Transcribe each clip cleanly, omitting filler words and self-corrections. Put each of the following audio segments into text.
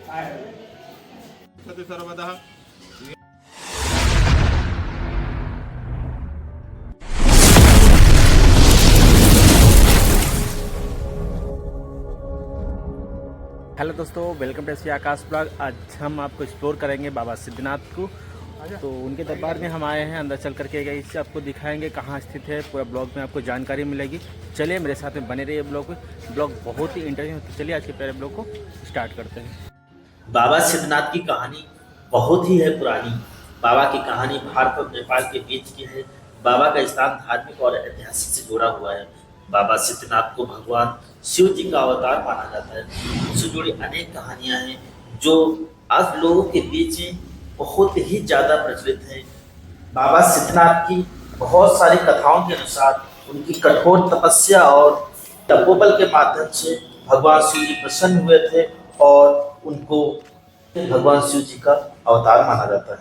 सर्वदा। हेलो दोस्तों, welcome to Shri Aakash blog. आज हम आपको एक्सप्लोर करेंगे बाबा सिद्धनाथ को। तो उनके दरबार में हम आए हैं, अंदर चल करके इससे आपको दिखाएंगे कहाँ स्थित है। पूरा ब्लॉग में आपको जानकारी मिलेगी। चलिए मेरे साथ में बने रहिए ब्लॉग में। ब्लॉग बहुत ही इंटरेस्टिंग होती है। चलिए आज के पहले ब्लॉग को स्टार्ट करते हैं। बाबा सिद्धनाथ की कहानी बहुत ही है पुरानी। बाबा की कहानी भारत और नेपाल के बीच की है। बाबा का स्थान धार्मिक और ऐतिहासिक से जुड़ा हुआ है। बाबा सिद्धनाथ को भगवान शिव जी का अवतार माना जाता है। उससे जुड़ी अनेक कहानियां हैं जो आज लोगों के बीच में बहुत ही ज़्यादा प्रचलित है। बाबा सिद्धनाथ की बहुत सारी कथाओं के अनुसार उनकी कठोर तपस्या और तपोबल के माध्यम से भगवान शिव जी प्रसन्न हुए थे और उनको भगवान शिव जी का अवतार माना जाता है।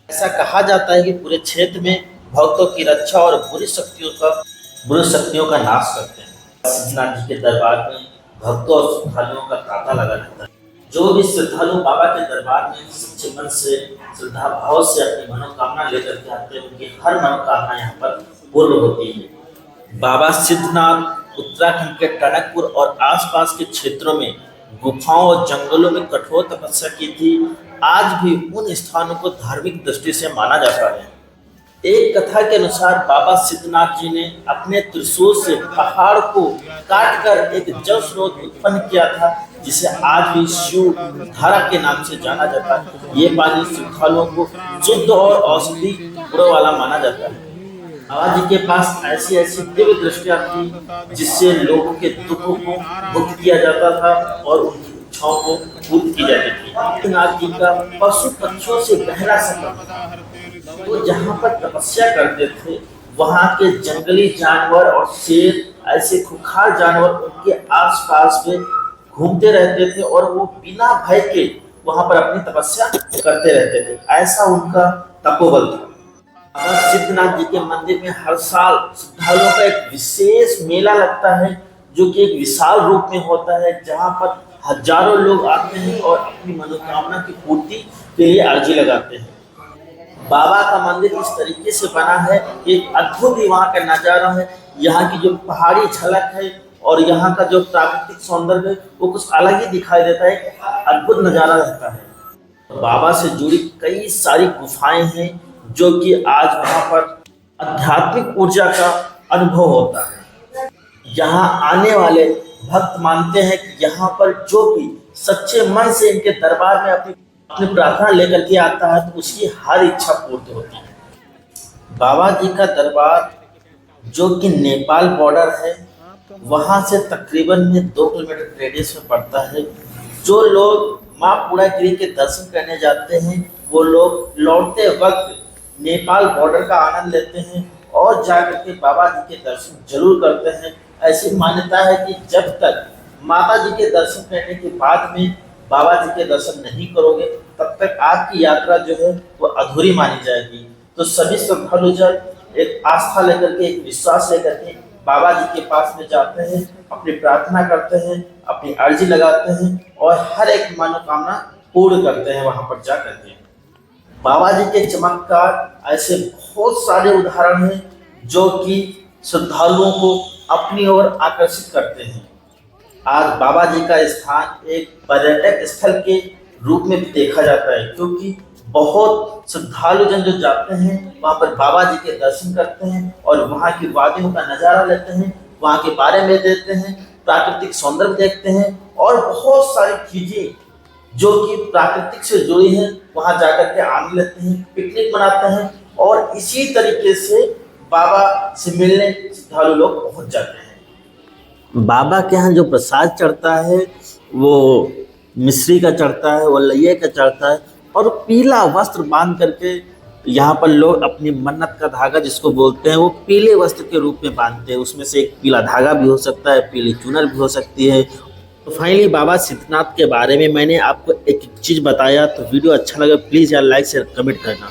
ऐसा कहा जाता है कि पूरे क्षेत्र में भक्तों की रक्षा और बुरी शक्तियों का नाश करते हैं। सिद्धनाथ जी के दरबार में भक्तों और श्रद्धालुओं का तांता लगा रहता है। जो भी श्रद्धालु बाबा के दरबार में सच्चे मन से श्रद्धा भाव से अपनी मनोकामना लेकर के आते हैं, उनकी हर मनोकामना यहाँ पर पूर्ण होती है। बाबा सिद्धनाथ उत्तराखंड के टनकपुर और आसपास के क्षेत्रों में गुफाओं और जंगलों में कठोर तपस्या की थी। आज भी उन स्थानों को धार्मिक दृष्टि से माना जाता है। एक कथा के अनुसार बाबा सिद्धनाथ जी ने अपने त्रिशूल से पहाड़ को काटकर एक जल स्रोत उत्पन्न किया था, जिसे आज भी शिव धारा के नाम से जाना जाता है। ये पानी श्रद्धालुओं को शुद्ध और औषधि गुणों वाला माना जाता है। बाबा जी के पास ऐसी ऐसी दिव्य दृष्टियां थी जिससे लोगों के दुखों को मुक्त किया जाता था और उनकी इच्छाओं को पूर्ण की जाती थी। सिद्धनाथ जी का पशु पक्षियों से गहरा संबंध था। वो जहाँ पर तपस्या करते थे वहाँ के जंगली जानवर और शेर, ऐसे खूंखार जानवर उनके आसपास में घूमते रहते थे और वो बिना भय के वहाँ पर अपनी तपस्या करते रहते थे। ऐसा उनका तपोबल था। बाबा सिद्धनाथ जी के मंदिर में हर साल श्रद्धालुओं का एक विशेष मेला लगता है, जो कि एक विशाल रूप में होता है, जहाँ पर हजारों लोग आते हैं और अपनी मनोकामना की पूर्ति के लिए अर्जी लगाते हैं। बाबा का मंदिर इस तरीके से बना है, एक अद्भुत ही वहाँ का नजारा है। यहाँ की जो पहाड़ी झलक है और यहाँ का जो प्राकृतिक सौंदर्य है वो कुछ अलग ही दिखाई देता है, अद्भुत नजारा रहता है। बाबा से जुड़ी कई सारी गुफाएं हैं जो कि आज वहाँ पर आध्यात्मिक ऊर्जा का अनुभव होता है। यहाँ आने वाले भक्त मानते हैं कि यहाँ पर जो भी सच्चे मन से इनके दरबार में अपनी प्रार्थना लेकर के आता है तो उसकी हर इच्छा पूर्ण होती है। बाबा जी का दरबार जो कि नेपाल बॉर्डर है, वहाँ से तकरीबन में 2 किलोमीटर रेडियस में पड़ता है। जो लोग माँ पूर्णागिरि के दर्शन करने जाते हैं वो लोग लौटते वक्त नेपाल बॉर्डर का आनंद लेते हैं और जाकर के बाबा जी के दर्शन जरूर करते हैं। ऐसी मान्यता है कि जब तक माता जी के दर्शन करने के बाद में बाबा जी के दर्शन नहीं करोगे तब तक आपकी यात्रा जो है वो अधूरी मानी जाएगी। तो सभी श्रद्धालु जब एक आस्था लेकर के, एक विश्वास लेकर के बाबा जी के पास में जाते हैं, अपनी प्रार्थना करते हैं, अपनी अर्जी लगाते हैं और हर एक मनोकामना पूर्ण करते हैं वहां पर जाकर के। बाबा जी के चमत्कार ऐसे बहुत सारे उदाहरण हैं जो कि श्रद्धालुओं को अपनी ओर आकर्षित करते हैं। आज बाबा जी का स्थान एक पर्यटक स्थल के रूप में देखा जाता है, क्योंकि बहुत श्रद्धालु जन जो जाते हैं वहाँ पर बाबा जी के दर्शन करते हैं और वहाँ की वादियों का नज़ारा लेते हैं, वहाँ के बारे में देखते हैं, प्राकृतिक सौंदर्य देखते हैं और बहुत सारी चीज़ें जो कि प्राकृतिक से जुड़ी हैं वहाँ जाकर के आनंद लेते हैं, पिकनिक मनाते हैं और इसी तरीके से बाबा से मिलने श्रद्धालु लोग पहुँच जाते हैं। बाबा के यहाँ जो प्रसाद चढ़ता है वो मिश्री का चढ़ता है, वल्लैया का चढ़ता है और पीला वस्त्र बांध करके यहाँ पर लोग अपनी मन्नत का धागा जिसको बोलते हैं वो पीले वस्त्र के रूप में बांधते हैं। उसमें से एक पीला धागा भी हो सकता है, पीली चुनर भी हो सकती है। तो फाइनली बाबा सिद्धनाथ के बारे में मैंने आपको एक चीज़ बताया। तो वीडियो अच्छा लगे प्लीज़ यार लाइक शेयर कमेंट करना।